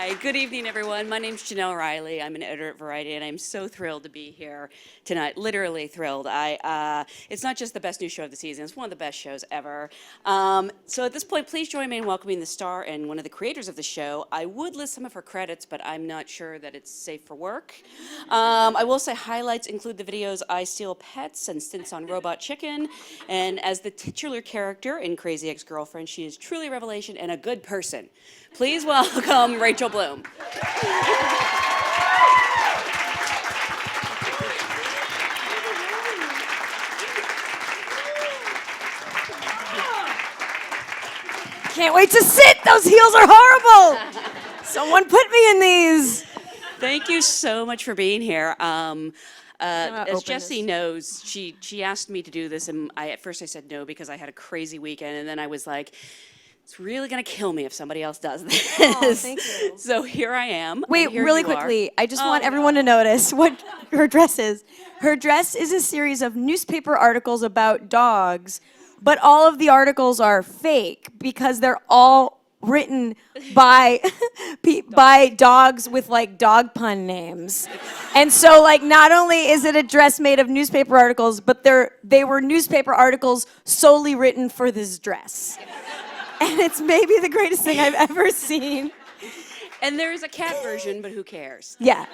Hi, good evening, everyone. My name's Jenelle Riley. I'm an editor at Variety, and I'm so thrilled to be here tonight. Literally thrilled. It's not just the best new show of the season, it's one of the best shows ever. So at this point, please join me in welcoming the star and one of the creators of the show. I would list some of her credits, but I'm not sure that it's safe for work. I will say highlights include the videos I Steal Pets and Stints on Robot Chicken. And as the titular character in Crazy Ex-Girlfriend, she is truly a revelation and a good person. Please welcome Rachel Bloom. Can't wait to sit. Those heels are horrible. Someone put me in these. Thank you so much for being here. As Jessie knows, she asked me to do this, and at first I said no because I had a crazy weekend, and then I was like, it's really going to kill me if somebody else does this. Oh, thank you. So here I am. Wait, really quickly, I just want everyone to notice what her dress is. Her dress is a series of newspaper articles about dogs, but all of the articles are fake because they're all written by by dogs with like dog pun names. And so like not only is it a dress made of newspaper articles, but they were newspaper articles solely written for this dress. And it's maybe the greatest thing I've ever seen. And there is a cat version, but who cares? Yeah.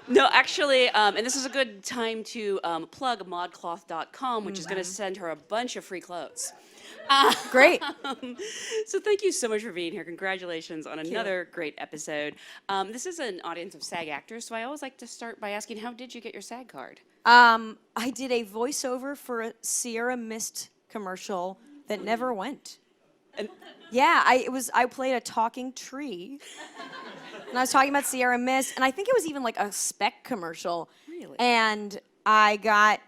No, actually, and this is a good time to plug modcloth.com, which is going to send her a bunch of free clothes. Great. So thank you so much for being here. Congratulations on another great episode. This is an audience of SAG-AFTRA, so I always like to start by asking, how did you get your SAG card? I did a voiceover for a Sierra Mist commercial that never went. And yeah, I played a talking tree. And I was talking about Sierra Mist, and I think it was even like a spec commercial. Really? And then I got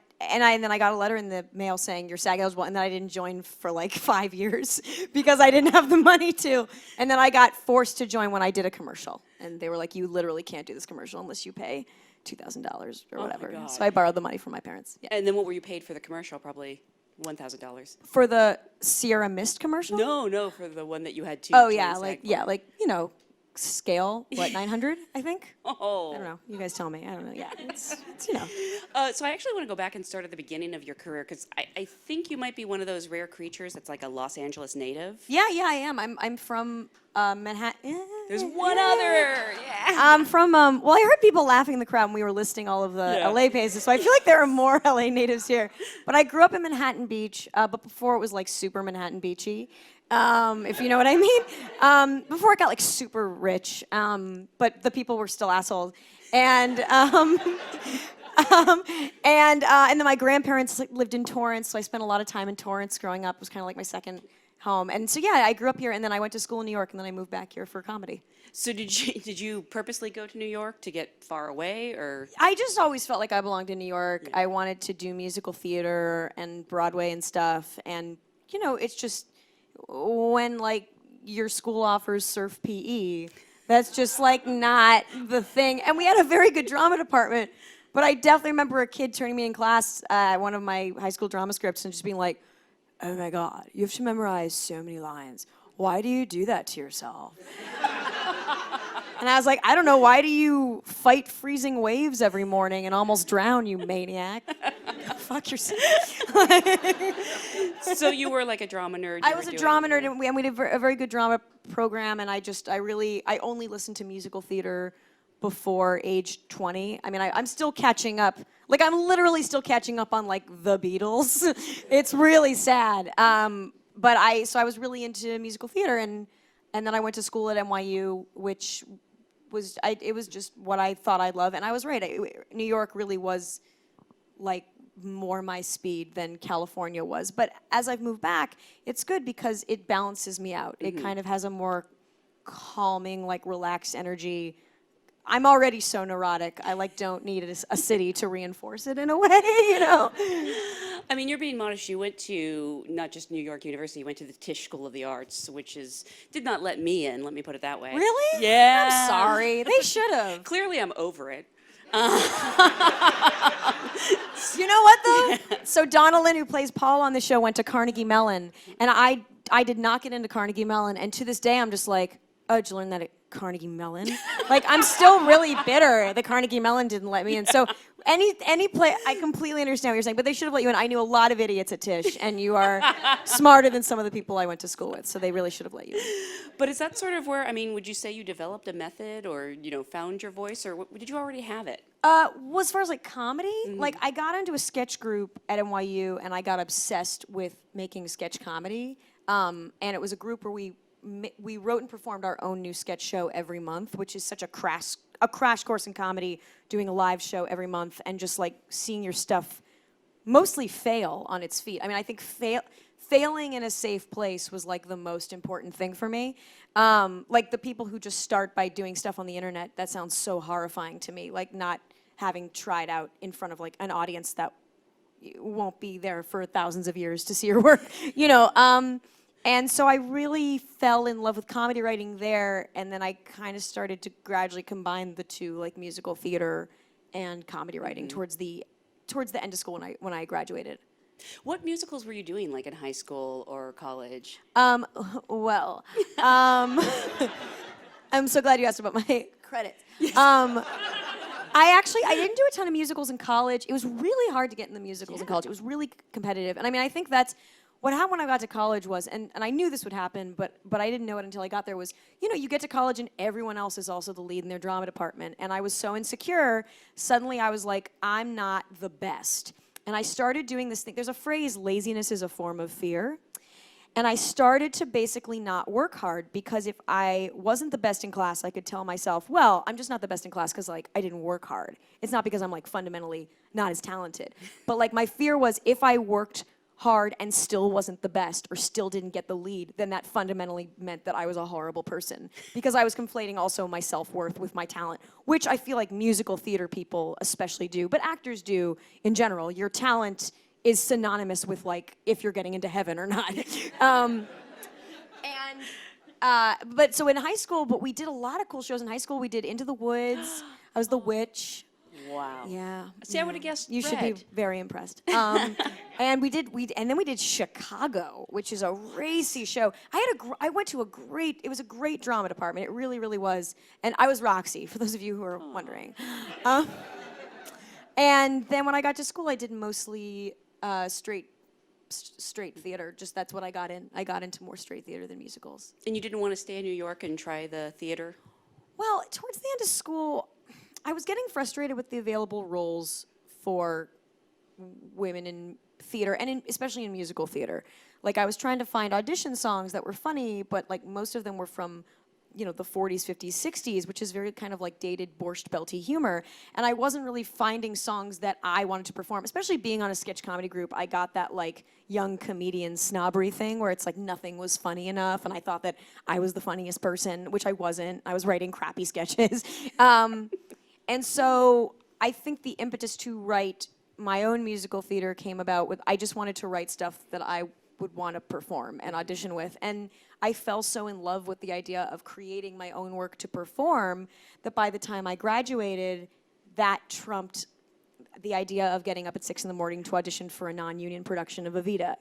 a letter in the mail saying you're SAG eligible, and then I didn't join for like 5 years because I didn't have the money to. And then I got forced to join when I did a commercial, and they were like, you literally can't do this commercial unless you pay $2,000 or whatever. God. So I borrowed the money from my parents. Yeah. And then what were you paid for the commercial? Probably $1,000. For the Sierra Mist commercial? No, for the one that you had to. Oh join yeah, SAG like you know, scale 900 I think. Oh. I don't know. You guys tell me. I don't know. Yeah, it's you know. So I actually want to go back and start at the beginning of your career because I think you might be one of those rare creatures that's like a Los Angeles native. Yeah, I am. I'm from Manhattan. There's one other. Yeah. I'm from well, I heard people laughing in the crowd when we were listing all of the LA places, so I feel like there are more LA natives here. But I grew up in Manhattan Beach, but before it was like super Manhattan Beachy. If you know what I mean. Before it got like super rich, but the people were still assholes. And and then my grandparents lived in Torrance, so I spent a lot of time in Torrance growing up. It was kind of like my second home. And so yeah, I grew up here, and then I went to school in New York, and then I moved back here for comedy. So did you purposely go to New York to get far away, or? I just always felt like I belonged in New York. Yeah. I wanted to do musical theater and Broadway and stuff, and you know, it's just when like your school offers surf PE, that's just like not the thing. And we had a very good drama department, but I definitely remember a kid turning me in class one of my high school drama scripts and just being like, oh my God, you have to memorize so many lines. Why do you do that to yourself? And I was like, I don't know, why do you fight freezing waves every morning and almost drown, you maniac? Fuck yourself. So you were like a drama nerd? I was a drama nerd, and we did a very good drama program, and I only listened to musical theater before age 20. I mean, I'm still catching up. Like, I'm literally still catching up on, like, the Beatles. It's really sad. But I was really into musical theater, and then I went to school at NYU, which it was just what I thought I'd love, and I was right. New York really was, like, more my speed than California was. But as I've moved back, it's good because it balances me out. Mm-hmm. It kind of has a more calming, like, relaxed energy. I'm already so neurotic. I don't need a city to reinforce it in a way, you know. I mean, you're being modest. You went to not just New York University. You went to the Tisch School of the Arts, which did not let me in. Let me put it that way. Really? Yeah. I'm sorry. They should have. Clearly, I'm over it. You know what though? So Donna Lynn, who plays Paul on the show, went to Carnegie Mellon, and I did not get into Carnegie Mellon, and to this day I'm just like, oh, did you learn that at Carnegie Mellon? Like, I'm still really bitter that Carnegie Mellon didn't let me in. So any play, I completely understand what you're saying, but they should have let you in. I knew a lot of idiots at Tisch, and you are smarter than some of the people I went to school with, so they really should have let you in. But is that sort of where, I mean, would you say you developed a method or, found your voice, or did you already have it? Well, as far as like comedy, like I got into a sketch group at NYU, and I got obsessed with making sketch comedy. And it was a group where we wrote and performed our own new sketch show every month, which is such a crash course in comedy, doing a live show every month and just like seeing your stuff mostly fail on its feet. I mean, I think failing in a safe place was like the most important thing for me. Like the people who just start by doing stuff on the internet, that sounds so horrifying to me, like not having tried out in front of like an audience that won't be there for thousands of years to see your work, And so I really fell in love with comedy writing there, and then I kind of started to gradually combine the two, like musical theater and comedy writing towards the end of school when I graduated. What musicals were you doing, like in high school or college? Well, I'm so glad you asked about my credits. I didn't do a ton of musicals in college. It was really hard to get in the musicals in college. It was really competitive, and I mean, I think that's what happened when I got to college was, and I knew this would happen, but I didn't know it until I got there, was, you get to college and everyone else is also the lead in their drama department. And I was so insecure, suddenly I was like, I'm not the best. And I started doing this thing. There's a phrase, laziness is a form of fear. And I started to basically not work hard, because if I wasn't the best in class, I could tell myself, well, I'm just not the best in class because like I didn't work hard. It's not because I'm like fundamentally not as talented. But like my fear was, if I worked hard and still wasn't the best or still didn't get the lead, then that fundamentally meant that I was a horrible person, because I was conflating also my self-worth with my talent, which I feel like musical theater people especially do, but actors do in general. Your talent is synonymous with like if you're getting into heaven or not. But so in high school, but we did a lot of cool shows in high school. We did Into the Woods. I was the witch. Wow. Yeah. See, I would have guessed You should Red. be very impressed. And then we did Chicago, which is a racy show. I went to it was a great drama department. It really, really was. And I was Roxy, for those of you who are wondering. And then when I got to school, I did mostly straight theater. Just that's what I got in. I got into more straight theater than musicals. And you didn't want to stay in New York and try the theater? Well, towards the end of school, I was getting frustrated with the available roles for women in theater, and especially in musical theater. Like, I was trying to find audition songs that were funny, but like most of them were from, the 40s, 50s, 60s, which is very kind of like dated Borscht Belty humor. And I wasn't really finding songs that I wanted to perform, especially being on a sketch comedy group. I got that like young comedian snobbery thing where it's like nothing was funny enough, and I thought that I was the funniest person, which I wasn't. I was writing crappy sketches. And so I think the impetus to write my own musical theater came about with, I just wanted to write stuff that I would want to perform and audition with. And I fell so in love with the idea of creating my own work to perform that by the time I graduated, that trumped the idea of getting up at 6 a.m. to audition for a non-union production of Evita.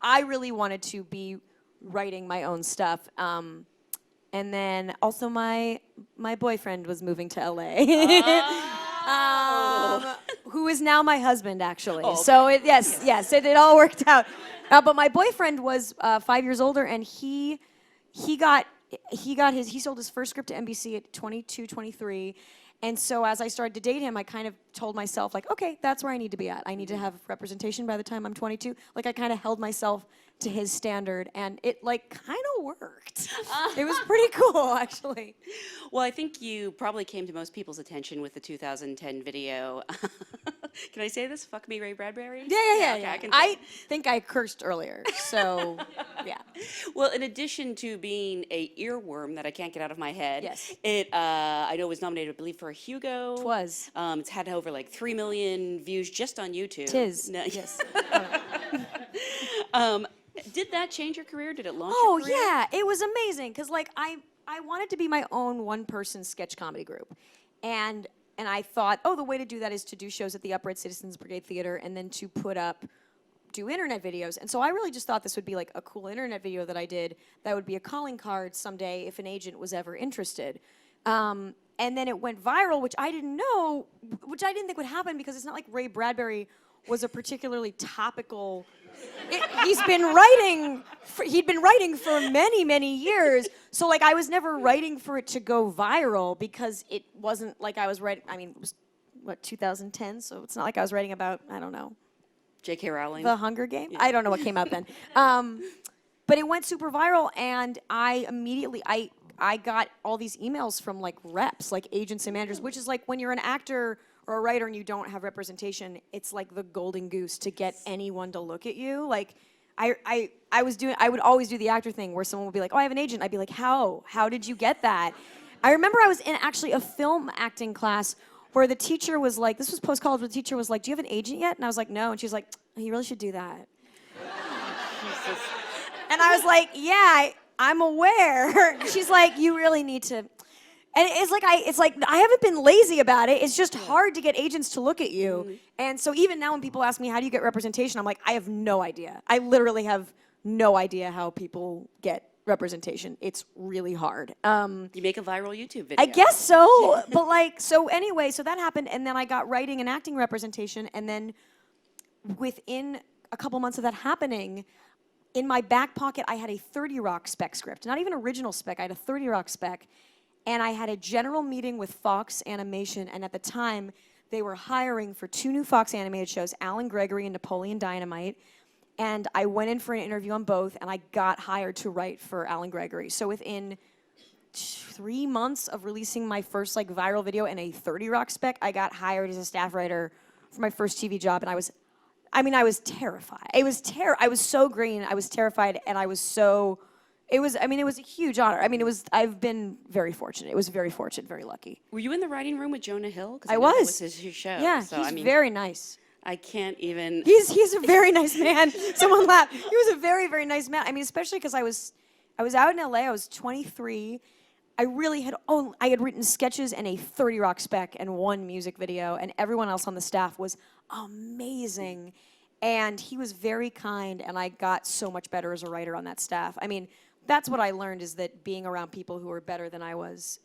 I really wanted to be writing my own stuff. And then also my boyfriend was moving to LA, who is now my husband, actually. Oh, okay. So it all worked out. But my boyfriend was 5 years older, and he sold his first script to NBC at 22, 23. And so as I started to date him, I kind of told myself, like, okay, that's where I need to be at. I need to have representation by the time I'm 22. Like, I kind of held myself to his standard, and it, like, kind of worked. It was pretty cool, actually. Well, I think you probably came to most people's attention with the 2010 video. Can I say this? Fuck me, Ray Bradbury? Yeah. Okay, I think I cursed earlier, so, yeah. Well, in addition to being a earworm that I can't get out of my head, yes, I know it was nominated, I believe, for a Hugo. It was. It's had over like 3 million views just on YouTube. Tis. No, yes. Did that change your career? Did it launch your career? Oh, yeah. It was amazing, because, like, I wanted to be my own one-person sketch comedy group. And I thought, the way to do that is to do shows at the Upright Citizens Brigade Theater and then to put up do internet videos. And so I really just thought this would be like a cool internet video that I did that would be a calling card someday if an agent was ever interested. And then it went viral, which I didn't know, which I didn't think would happen because it's not like Ray Bradbury was a particularly topical. He'd been writing for many, many years. So like I was never writing for it to go viral because it wasn't like I was writing. I mean, it was what 2010, so it's not like I was writing about I don't know. J.K. Rowling. The Hunger Games. Yeah. I don't know what came out then. But it went super viral, and I immediately I got all these emails from like reps, like agents and managers, which is like when you're an actor or a writer and you don't have representation, it's like the golden goose to get anyone to look at you. Like I would always do the actor thing where someone would be like, oh, I have an agent. I'd be like, how did you get that? I remember I was in actually a film acting class where the teacher was like, this was post-college, where the teacher was like, do you have an agent yet? And I was like, no. And she was like, oh, you really should do that. And I was like, yeah, I'm aware. She's like, you really need to. And it's like I haven't been lazy about it. It's just hard to get agents to look at you. Mm-hmm. And so even now when people ask me, how do you get representation? I'm like, I have no idea. I literally have no idea how people get representation. It's really hard. You make a viral YouTube video. I guess so. But like, so anyway, so that happened. And then I got writing and acting representation. And then within a couple months of that happening, in my back pocket, I had a 30 Rock spec script. Not even original spec. I had a 30 Rock spec. And I had a general meeting with Fox Animation. And at the time, they were hiring for 2 new Fox animated shows, Alan Gregory and Napoleon Dynamite. And I went in for an interview on both, and I got hired to write for Alan Gregory. So within 3 months of releasing my first like viral video and a 30 Rock spec, I got hired as a staff writer for my first TV job. And I was terrified. I was so green. I was terrified, and it was a huge honor. I've been very fortunate. It was very fortunate, very lucky. Were you in the writing room with Jonah Hill? I was. That was his show. Yeah, so, he's very nice. I can't even. He's a very nice man. Someone laughed. He was a very, very nice man. I mean, especially because I was out in LA. I was 23. I had written sketches and a 30 Rock spec and 1 music video, and everyone else on the staff was amazing. And he was very kind, and I got so much better as a writer on that staff. I mean, that's what I learned, is that being around people who were better than I was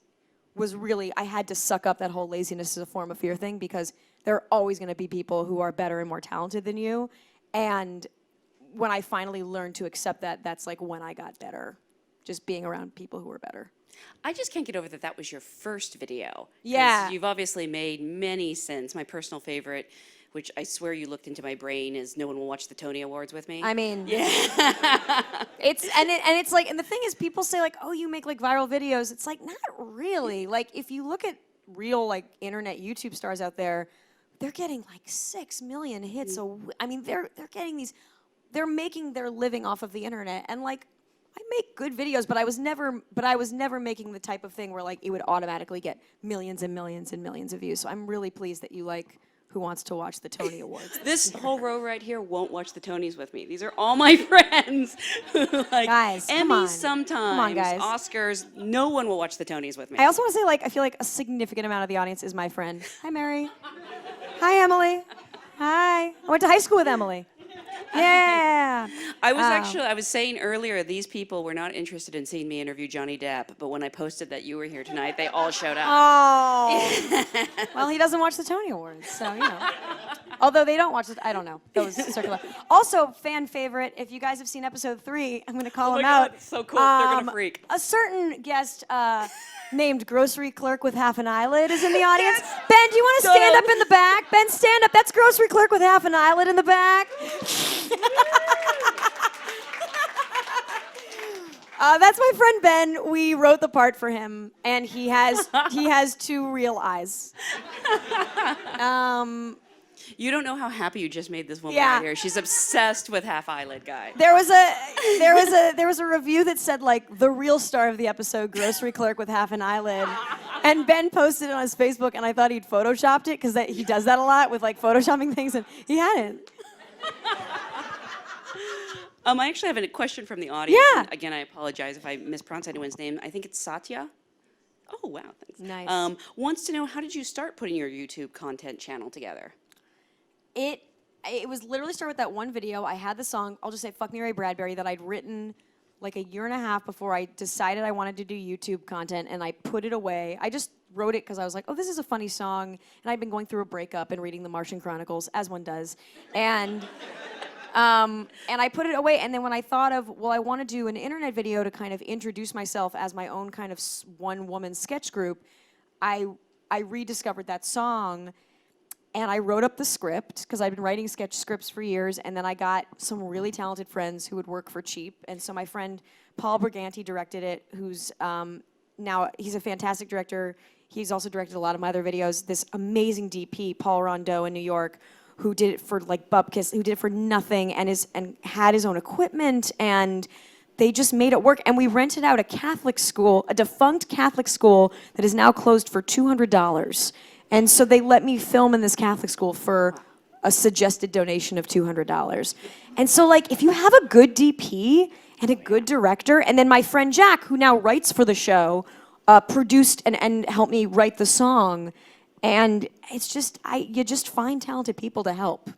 really, I had to suck up that whole laziness as a form of fear thing, because there are always going to be people who are better and more talented than you. And when I finally learned to accept that, that's like when I got better, just being around people who were better. I just can't get over that was your first video. Yeah. You've obviously made many since. My personal favorite, which I swear you looked into my brain, is No One Will Watch the Tony Awards with Me. I mean, yeah. it's like, and the thing is, people say like, oh, you make like viral videos. It's like, not really. Like, if you look at real like internet YouTube stars out there, they're getting like 6 million hits. So I mean, they're getting these, they're making their living off of the internet. And like, I make good videos, but I was never making the type of thing where like it would automatically get millions and millions and millions of views. So I'm really pleased that you like Who Wants to Watch the Tony Awards. This whole row right here won't watch the Tonys with me. These are all my friends who like guys, Emmys sometimes, come on, guys. Oscars. No one will watch the Tonys with me. I also want to say, like, I feel like a significant amount of the audience is my friend. Hi, Mary. Hi, Emily. Hi. I went to high school with Emily. Yeah. I was saying earlier, these people were not interested in seeing me interview Johnny Depp, but when I posted that you were here tonight, they all showed up. Oh. Well, he doesn't watch the Tony Awards, so, you know. Although they don't watch it, I don't know. Those circular. Also, fan favorite, if you guys have seen episode 3, I'm going to call him out. God, so cool. They're going to freak. A certain guest named Grocery Clerk with Half an Eyelid is in the audience. Yes. Ben, do you want to stand up in the back? Ben, stand up. That's Grocery Clerk with Half an Eyelid in the back. That's my friend Ben. We wrote the part for him, and he has 2 real eyes. You don't know how happy you just made this woman right here. She's obsessed with Half Eyelid guy. There was a review that said like the real star of the episode, Grocery Clerk with Half an Eyelid, and Ben posted it on his Facebook, and I thought he'd photoshopped it because he does that a lot with like photoshopping things, and he hadn't. I actually have a question from the audience. Yeah. And again, I apologize if I mispronounce anyone's name. I think it's Satya. Oh wow, thanks. Nice. Wants to know, how did you start putting your YouTube content channel together? it was literally started with that one video. I had the song, I'll just say Fuck Me Ray Bradbury, that I'd written like a year and a half before I decided I wanted to do YouTube content, and I put it away. I just wrote it because I was like, oh, this is a funny song. And I'd been going through a breakup and reading the Martian Chronicles, as one does. And I put it away, and then when I thought of, well, I want to do an internet video to kind of introduce myself as my own kind of one-woman sketch group, I rediscovered that song, and I wrote up the script, because I'd been writing sketch scripts for years, and then I got some really talented friends who would work for cheap, and so my friend Paul Briganti directed it, who's now, he's a fantastic director. He's also directed a lot of my other videos. This amazing DP, Paul Rondeau in New York, who did it for like Bupkis, who did it for nothing, and had his own equipment, and they just made it work. And we rented out a Catholic school, a defunct Catholic school that is now closed for $200. And so they let me film in this Catholic school for a suggested donation of $200. And so, like, if you have a good DP and a good director, and then my friend Jack, who now writes for the show, produced and helped me write the song, and it's just, you just find talented people to help.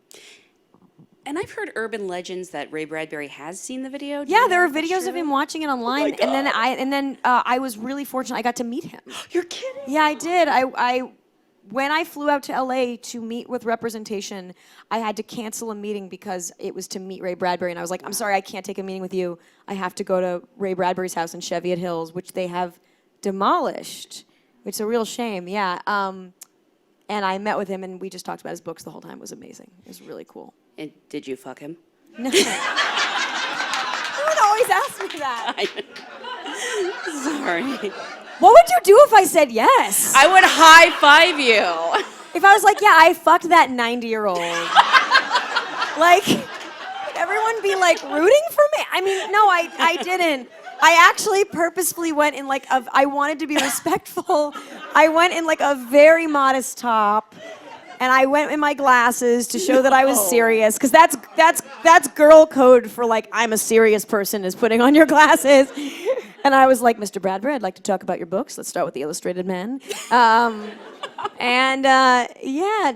And I've heard urban legends that Ray Bradbury has seen the video. Yeah, there are videos of him watching it online, and then I was really fortunate. I got to meet him. You're kidding? Yeah, I did. When I flew out to LA to meet with representation, I had to cancel a meeting because it was to meet Ray Bradbury, and I was like, I'm sorry, I can't take a meeting with you. I have to go to Ray Bradbury's house in Cheviot Hills, which they have demolished. It's a real shame, yeah. And I met with him, and we just talked about his books the whole time. It was amazing. It was really cool. And did you fuck him? No. You would always ask me that. Sorry. What would you do if I said yes? I would high five you. If I was like, yeah, I fucked that 90-year-old. Like, would everyone be like rooting for me? I mean, no, I didn't. I actually purposefully went in like I wanted to be respectful. I went in like a very modest top, and I went in my glasses to show that I was serious, because that's girl code for like, I'm a serious person, is putting on your glasses. And I was like, Mr. Bradbury, I'd like to talk about your books. Let's start with The Illustrated Man. Yeah,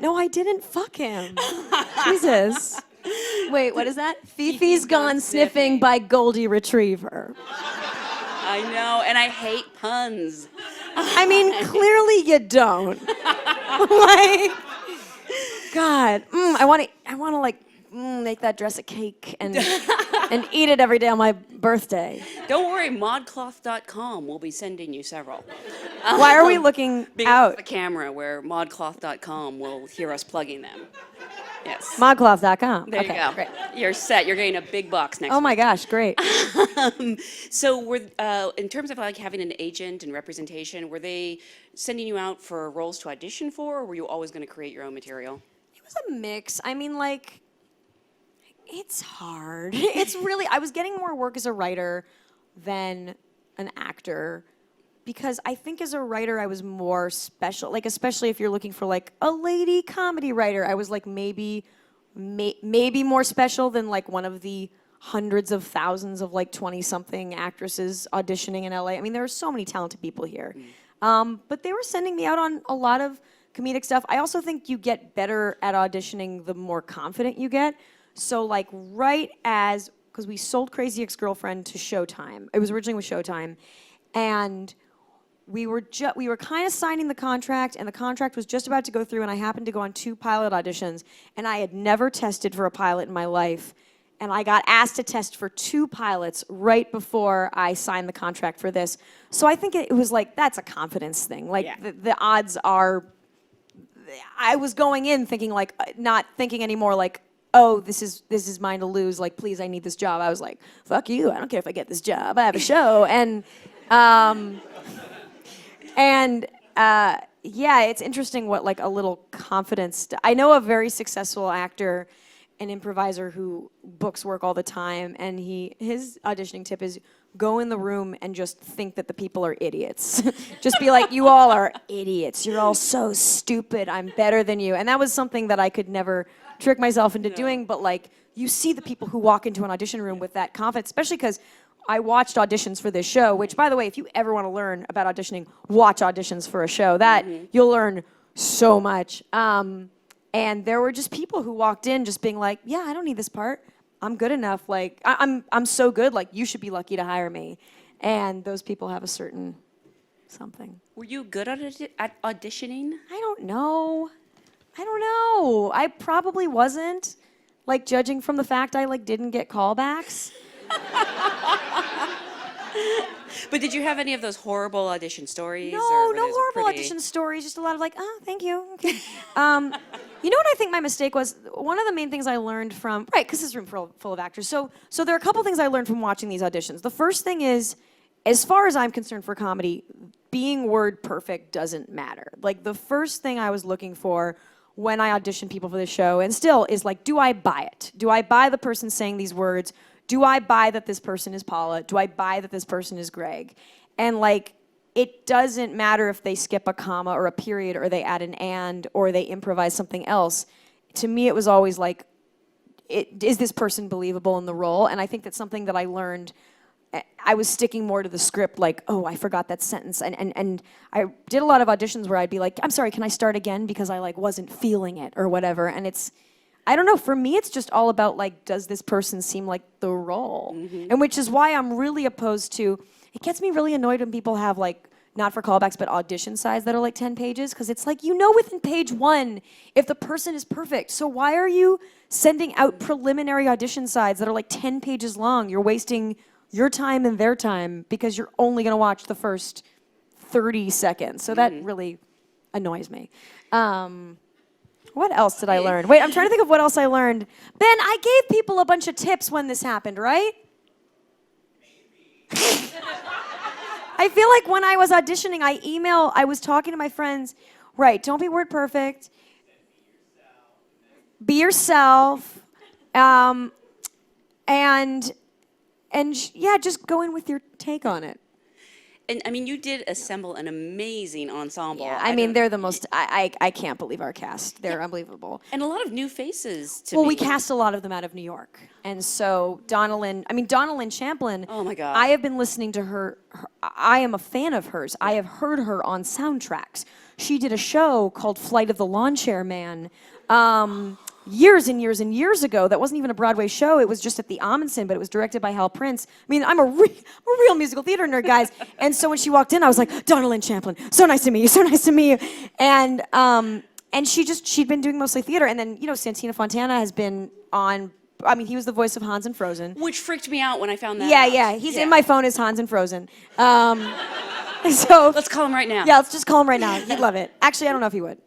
no, I didn't fuck him. Jesus. Wait, what is that? Fifi's Gone Sniffing by Goldie Retriever. I know, and I hate puns. I mean, clearly you don't. Like, God, I want to like make that dress a cake and eat it every day on my birthday. Don't worry, modcloth.com will be sending you several. Why are we looking out? The camera where modcloth.com will hear us plugging them. Yes. Modcloth.com. There okay, you go. Great. You're set. You're getting a big box next Oh my week. gosh, great. So in terms of like having an agent and representation, were they sending you out for roles to audition for, or were you always going to create your own material? It was a mix. I mean, like, it's hard. It's really, I was getting more work as a writer than an actor, because I think as a writer I was more special, like especially if you're looking for like a lady comedy writer, I was like maybe more special than like one of the hundreds of thousands of like 20-something actresses auditioning in LA. I mean, there are so many talented people here. But they were sending me out on a lot of comedic stuff. I also think you get better at auditioning the more confident you get. So like because we sold Crazy Ex-Girlfriend to Showtime. It was originally with Showtime. And we were kind of signing the contract, and the contract was just about to go through, and I happened to go on 2 pilot auditions, and I had never tested for a pilot in my life, and I got asked to test for 2 pilots right before I signed the contract for this. So I think it was like, that's a confidence thing. Like, yeah. The odds are, I was going in thinking like, not thinking anymore like, oh, this is mine to lose, like, please, I need this job. I was like, fuck you, I don't care if I get this job, I have a show. Yeah, it's interesting what like a little confidence. I know a very successful actor and improviser who books work all the time, and his auditioning tip is go in the room and just think that the people are idiots. Just be like, you all are idiots. You're all so stupid. I'm better than you. And that was something that I could never trick myself into doing, but like you see the people who walk into an audition room with that confidence, especially because I watched auditions for this show, which, by the way, if you ever want to learn about auditioning, watch auditions for a show. That you'll learn so much. And there were just people who walked in just being like, yeah, I don't need this part. I'm good enough. Like, I'm so good. Like, you should be lucky to hire me. And those people have a certain something. Were you good at auditioning? I don't know. I probably wasn't. Like, judging from the fact I, like, didn't get callbacks. But did you have any of those horrible audition stories? No, or no was it horrible pretty- audition stories. Just a lot of like, oh, thank you. Okay. You know what I think my mistake was? One of the main things I learned from, right, because this is a room full of actors. So there are a couple things I learned from watching these auditions. The first thing is, as far as I'm concerned for comedy, being word perfect doesn't matter. Like, the first thing I was looking for when I audition people for this show, and still, is like, do I buy it? Do I buy the person saying these words? Do I buy that this person is Paula? Do I buy that this person is Greg? And like, it doesn't matter if they skip a comma or a period or they add an and or they improvise something else. To me, it was always like, is this person believable in the role? And I think that's something that I learned. I was sticking more to the script, like, oh, I forgot that sentence. And I did a lot of auditions where I'd be like, I'm sorry, can I start again? Because I like wasn't feeling it or whatever. And it's, I don't know, for me, it's just all about like, does this person seem like the role? Mm-hmm. And which is why I'm really opposed to, it gets me really annoyed when people have like, not for callbacks, but audition sides that are like 10 pages, because it's like, you know within page 1 if the person is perfect. So why are you sending out preliminary audition sides that are like 10 pages long? You're wasting your time and their time because you're only going to watch the first 30 seconds. So that really annoys me. What else did I learn? Wait, I'm trying to think of what else I learned. Ben, I gave people a bunch of tips when this happened, right? I feel like when I was auditioning, I was talking to my friends, right, don't be word perfect. Be yourself. And yeah, just go in with your take on it. And I mean, you did assemble an amazing ensemble. Yeah, I mean, they're the most, I can't believe our cast. They're unbelievable. And a lot of new faces to Well, me. we cast a lot of them out of New York. And so Donna Champlin. Oh my God. I have been listening to her. I am a fan of hers. I have heard her on soundtracks. She did a show called Flight of the Lawn Chair Man. Years and years and years ago, that wasn't even a Broadway show. It was just at the Amundsen, but it was directed by Hal Prince. I mean, I'm a real musical theater nerd, guys. And so when she walked in, I was like, Donna Champlin, so nice to meet you, so nice to meet you. And she'd been doing mostly theater. And then, you know, Santino Fontana has been on, I mean, he was the voice of Hans in Frozen. Which freaked me out when I found that Yeah, out. yeah, he's in my phone as Hans in Frozen. So Let's call him right now. yeah, let's just call him right now. He'd love it. Actually, I don't know if he would.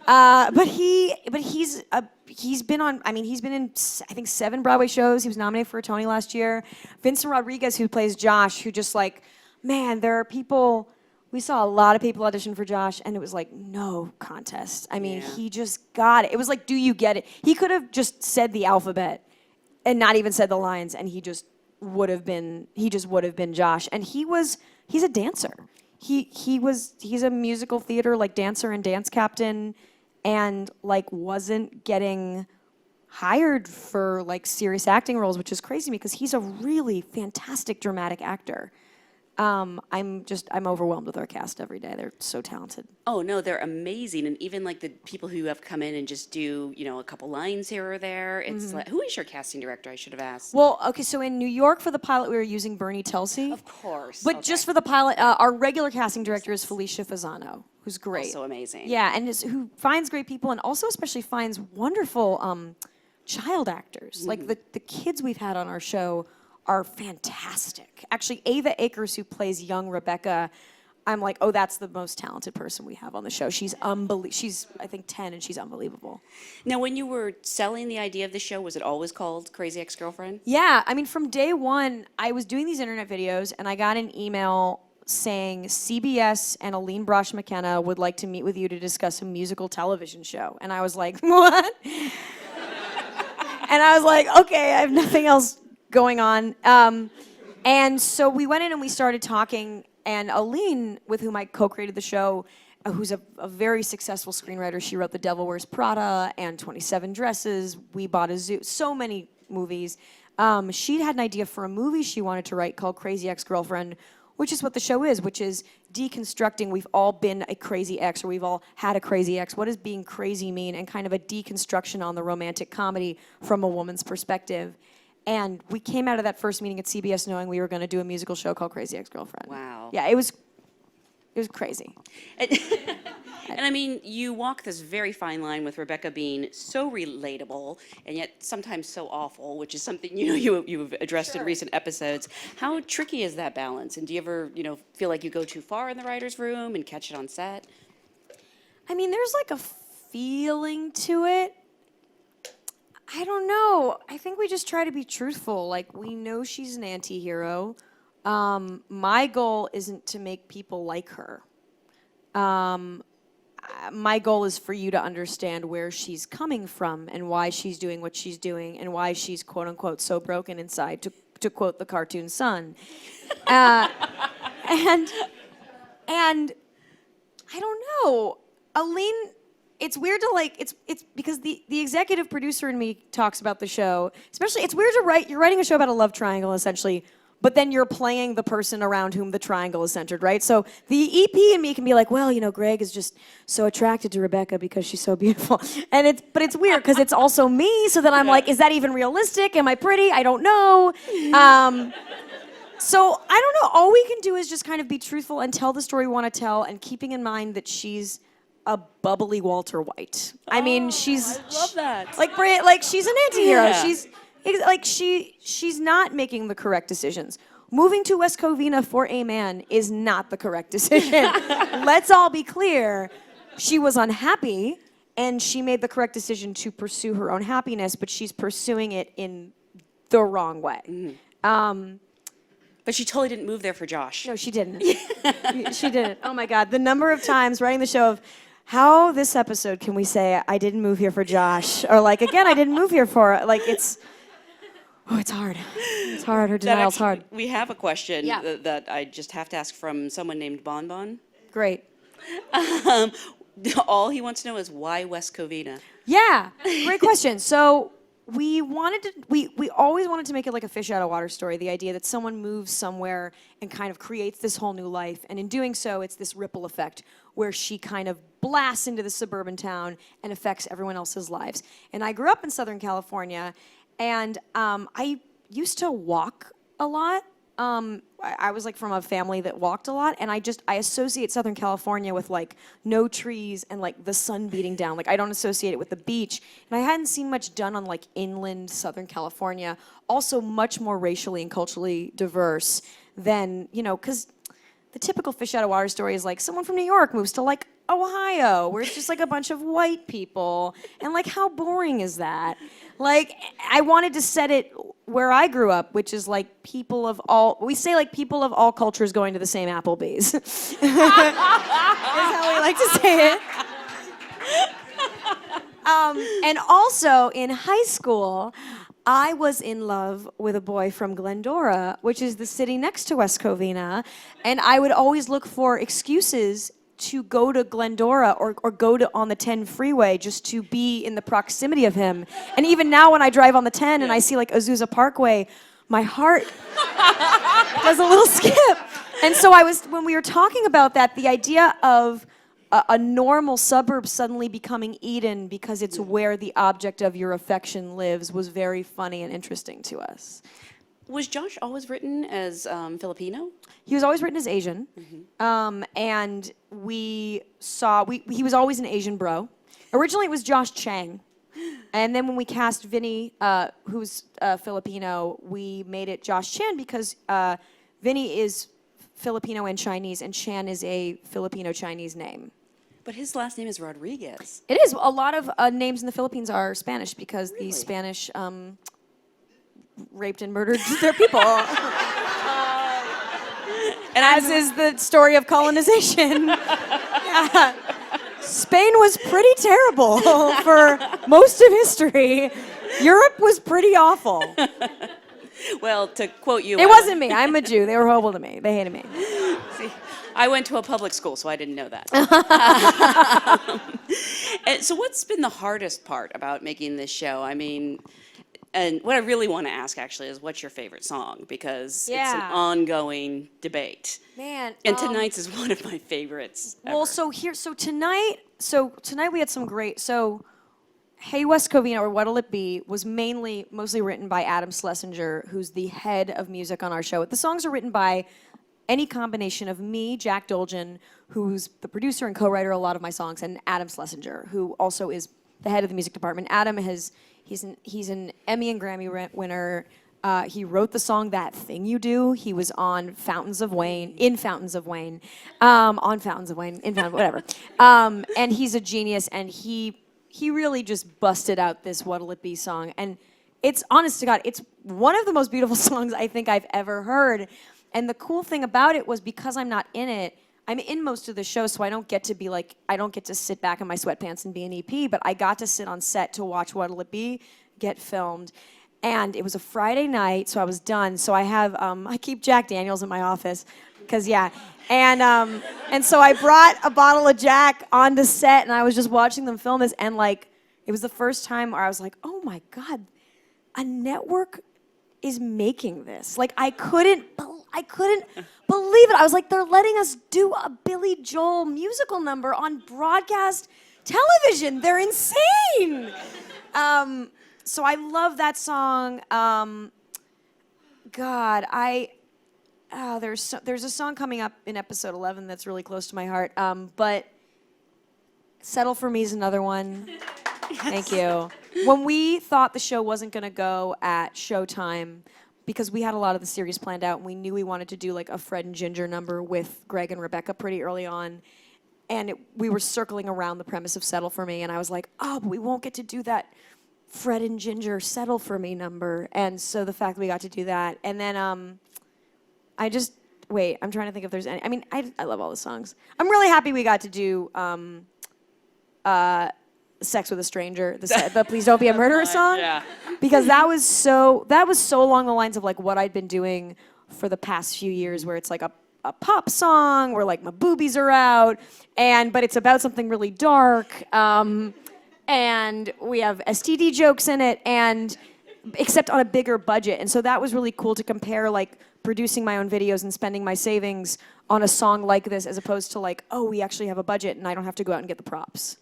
But he's been on, I mean, he's been in, I think, 7 Broadway shows. He was nominated for a Tony last year. Vincent Rodriguez, who plays Josh, who just like, man, there are people, we saw a lot of people audition for Josh, and it was like, no contest. I mean, he just got it. It was like, do you get it? He could have just said the alphabet and not even said the lines, and he just would have been Josh. And he's a dancer. He's a musical theater, like, dancer and dance captain, and like wasn't getting hired for like serious acting roles, which is crazy because he's a really fantastic dramatic actor. I'm overwhelmed with our cast every day. They're so talented. Oh no, they're amazing, and even like the people who have come in and just do, you know, a couple lines here or there. It's like, who is your casting director? I should have asked. Well, okay, so in New York for the pilot, we were using Bernie Telsey. Of course. But just for the pilot, our regular casting director is Felicia Fasano, who's great. Also amazing. Yeah, and who finds great people, and also especially finds wonderful child actors. Like the kids we've had on our show are fantastic. Actually, Ava Akers, who plays young Rebecca, I'm like, oh, that's the most talented person we have on the show. She's She's, I think, 10, and she's unbelievable. Now, when you were selling the idea of the show, was it always called Crazy Ex-Girlfriend? Yeah, I mean, from day one, I was doing these internet videos, and I got an email saying CBS and Aline Brosh McKenna would like to meet with you to discuss a musical television show. And I was like, what? And I was like, okay, I have nothing else going on. And so we went in and we started talking, and Aline, with whom I co-created the show, who's a very successful screenwriter, she wrote The Devil Wears Prada and 27 Dresses, We Bought a Zoo, so many movies. She'd had an idea for a movie she wanted to write called Crazy Ex-Girlfriend, which is what the show is, which is deconstructing, we've all been a crazy ex, or we've all had a crazy ex. What does being crazy mean? And kind of a deconstruction on the romantic comedy from a woman's perspective. And we came out of that first meeting at CBS knowing we were going to do a musical show called Crazy Ex-Girlfriend. Wow. Yeah, it was crazy. And I mean, you walk this very fine line with Rebecca being so relatable and yet sometimes so awful, which is something you've addressed in recent episodes. How tricky is that balance? And do you ever feel like you go too far in the writers' room and catch it on set? I mean, there's like a feeling to it. I don't know. I think we just try to be truthful. Like, we know she's an anti-hero. My goal isn't to make people like her. My goal is for you to understand where she's coming from and why she's doing what she's doing and why she's quote unquote so broken inside, to quote the cartoon Sun. And I don't know. Aline, it's weird to it's because the executive producer in me talks about the show, especially it's weird to you're writing a show about a love triangle essentially, but then you're playing the person around whom the triangle is centered, right? So the EP in me can be like, well, Greg is just so attracted to Rebecca because she's so beautiful. But it's weird because it's also me, so then I'm like, is that even realistic? Am I pretty? I don't know. So I don't know. All we can do is just kind of be truthful and tell the story we want to tell, and keeping in mind that she's a bubbly Walter White. I mean, she's... I love that. Like she's an anti-hero. Yeah. She's not making the correct decisions. Moving to West Covina for a man is not the correct decision. Let's all be clear. She was unhappy, and she made the correct decision to pursue her own happiness, but she's pursuing it in the wrong way. Mm-hmm. But she totally didn't move there for Josh. No, she didn't. She didn't. Oh my God, the number of times writing the show of, how this episode can we say I didn't move here for Josh, or like again I didn't move here for it's hard. It's hard. Her denial's hard. We have a question Yeah. that I just have to ask from someone named Bon Bon. Great. All he wants to know is why West Covina? Yeah, great question. So we always wanted to make it like a fish out of water story. The idea that someone moves somewhere and kind of creates this whole new life, and in doing so, it's this ripple effect where she kind of blasts into the suburban town and affects everyone else's lives. And I grew up in Southern California, and I used to walk a lot. I was like from a family that walked a lot, and I associate Southern California with like no trees and like the sun beating down. Like I don't associate it with the beach, and I hadn't seen much done on like inland Southern California. Also much more racially and culturally diverse than, because the typical fish out of water story is like someone from New York moves to like Ohio, where it's just like a bunch of white people, and like how boring is that? Like I wanted to set it where I grew up, which is like people of all cultures going to the same Applebee's. Is how we like to say it. And also in high school, I was in love with a boy from Glendora, which is the city next to West Covina, and I would always look for excuses to go to Glendora or go to on the 10 freeway just to be in the proximity of him. And even now when I drive on the 10 and I see like Azusa Parkway, my heart does a little skip. And so when we were talking about that, the idea of a normal suburb suddenly becoming Eden because it's where the object of your affection lives was very funny and interesting to us. Was Josh always written as Filipino? He was always written as Asian, and he was always an Asian bro. Originally it was Josh Chang, and then when we cast Vinny, who's Filipino, we made it Josh Chan because Vinny is Filipino and Chinese, and Chan is a Filipino-Chinese name. But his last name is Rodriguez. It is. A lot of names in the Philippines are Spanish because the Spanish raped and murdered their people. And as is the story of colonization. Yeah. Spain was pretty terrible for most of history. Europe was pretty awful. Well, to quote you... It wasn't me. I'm a Jew. They were horrible to me. They hated me. See, I went to a public school, so I didn't know that. And so what's been the hardest part about making this show? I mean, And what I really want to ask actually is what's your favorite song? Because it's an Yeah. ongoing debate. Man. And tonight's is one of my favorites ever. Well, so tonight we had some great. So, Hey West Covina, or What'll It Be, was mostly written by Adam Schlesinger, who's the head of music on our show. The songs are written by any combination of me, Jack Dolgen, who's the producer and co-writer of a lot of my songs, and Adam Schlesinger, who also is the head of the music department. Adam he's an Emmy and Grammy winner. He wrote the song "That Thing You Do." He was on Fountains of Wayne, in Fountains of Wayne, whatever. And he's a genius, and he really just busted out this "What'll It Be" song, and it's, honest to God, it's one of the most beautiful songs I think I've ever heard. And the cool thing about it was, because I'm not in it, I'm in most of the show, so I don't get to sit back in my sweatpants and be an EP, but I got to sit on set to watch What'll It Be get filmed. And it was a Friday night, so I was done. So I have, I keep Jack Daniels in my office, because yeah. And so I brought a bottle of Jack onto set, and I was just watching them film this, and like, it was the first time where I was like, oh my God, a network is making this. Like, I couldn't believe it. I was like, they're letting us do a Billy Joel musical number on broadcast television. They're insane. So I love that song. There's a song coming up in episode 11 that's really close to my heart. But Settle For Me is another one. Thank you. When we thought the show wasn't going to go at Showtime, because we had a lot of the series planned out, and we knew we wanted to do like a Fred and Ginger number with Greg and Rebecca pretty early on, and we were circling around the premise of Settle For Me, and I was like, oh, but we won't get to do that Fred and Ginger Settle For Me number. And so the fact that we got to do that, and then I'm trying to think if there's any. I mean, I love all the songs. I'm really happy we got to do Sex with a Stranger, the Please Don't Be a Murderer song. Yeah. Because that was so along the lines of like what I'd been doing for the past few years, where it's like a pop song where like my boobies are out, but it's about something really dark, and we have STD jokes in it, and except on a bigger budget. And so that was really cool to compare like producing my own videos and spending my savings on a song like this, as opposed to like, oh, we actually have a budget and I don't have to go out and get the props.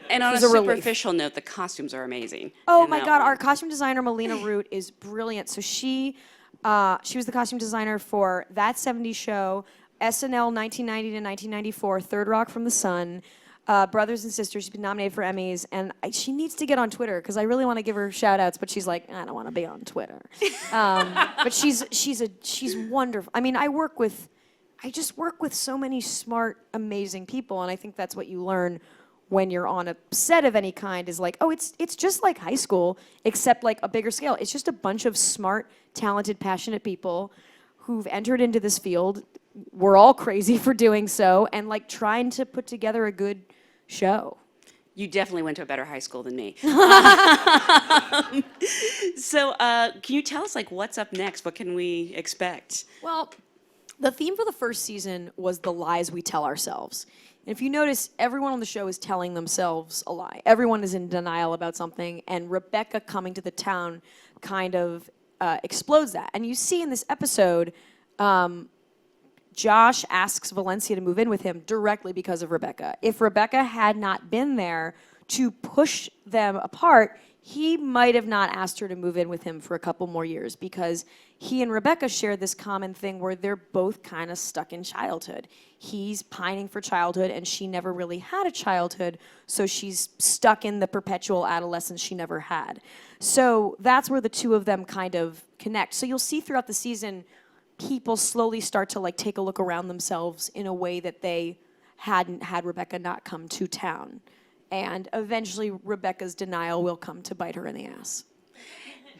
And on a superficial note, the costumes are amazing. Oh my God, our costume designer, Melina Root, is brilliant. So she was the costume designer for That 70s Show, SNL 1990 to 1994, Third Rock from the Sun, Brothers and Sisters. She's been nominated for Emmys, and she needs to get on Twitter, because I really want to give her shout outs, but she's like, I don't want to be on Twitter. But she's wonderful. I mean, I just work with so many smart, amazing people, and I think that's what you learn when you're on a set of any kind, is like, oh, it's just like high school, except like a bigger scale. It's just a bunch of smart, talented, passionate people who've entered into this field. We're all crazy for doing so, and like trying to put together a good show. You definitely went to a better high school than me. So can you tell us like what's up next? What can we expect? Well, the theme for the first season was the lies we tell ourselves. And if you notice, everyone on the show is telling themselves a lie. Everyone is in denial about something, and Rebecca coming to the town kind of explodes that. And you see in this episode, Josh asks Valencia to move in with him directly because of Rebecca. If Rebecca had not been there to push them apart, he might have not asked her to move in with him for a couple more years, because he and Rebecca share this common thing where they're both kind of stuck in childhood. He's pining for childhood, and she never really had a childhood, so she's stuck in the perpetual adolescence she never had. So that's where the two of them kind of connect. So you'll see throughout the season, people slowly start to like take a look around themselves in a way that they hadn't had Rebecca not come to town. And eventually Rebecca's denial will come to bite her in the ass.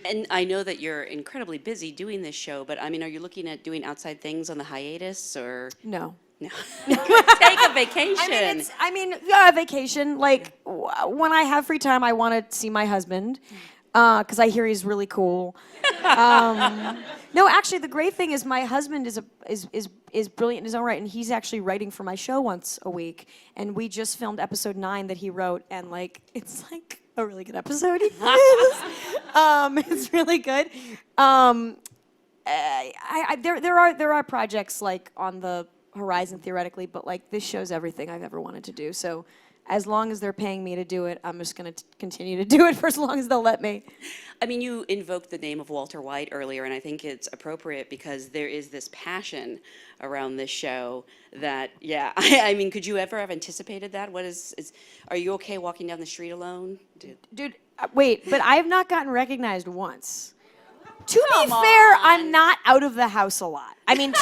And I know that you're incredibly busy doing this show, but I mean, are you looking at doing outside things on the hiatus, or? No. No. Take a vacation. Vacation. Like, when I have free time, I want to see my husband, because I hear he's really cool. No, actually, the great thing is my husband is brilliant in his own right, and he's actually writing for my show once a week. And we just filmed episode 9 that he wrote, and like, it's like a really good episode. It's really good. There are projects like on the horizon theoretically, but like this show's everything I've ever wanted to do. So as long as they're paying me to do it, I'm just going to continue to do it for as long as they'll let me. I mean, you invoked the name of Walter White earlier, and I think it's appropriate because there is this passion around this show that, yeah, I mean, could you ever have anticipated that? Are you okay walking down the street alone? Dude, wait, but I have not gotten recognized once. To be fair, I'm not out of the house a lot. I mean,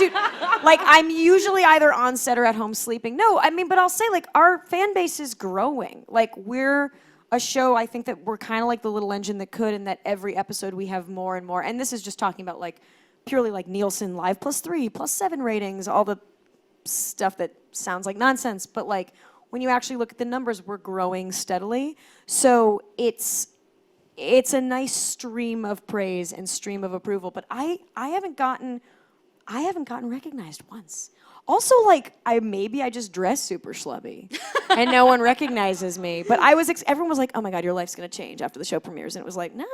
like, I'm usually either on set or at home sleeping. No, I mean, but I'll say, like, our fan base is growing. Like, we're a show, I think that we're kind of like the little engine that could, and that every episode we have more and more. And this is just talking about, like, purely, like, Nielsen Live +3, +7 ratings, all the stuff that sounds like nonsense. But, like, when you actually look at the numbers, we're growing steadily. So it's a nice stream of praise and stream of approval, but I haven't gotten recognized once. Also, like, maybe I just dress super schlubby, and no one recognizes me. But everyone was like, "Oh my God, your life's gonna change after the show premieres," and it was like, no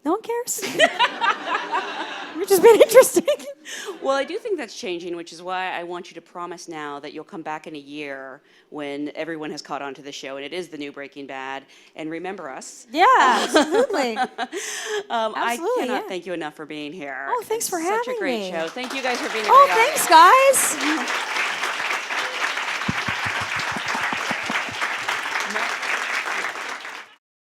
one cares. You're just being interesting. Well, I do think that's changing, which is why I want you to promise now that you'll come back in a year when everyone has caught on to the show and it is the new Breaking Bad, and remember us. Yeah, absolutely. I cannot thank you enough for being here. Oh, thanks for having me. Such a great show. Thank you guys for being here. Oh, thanks, guys.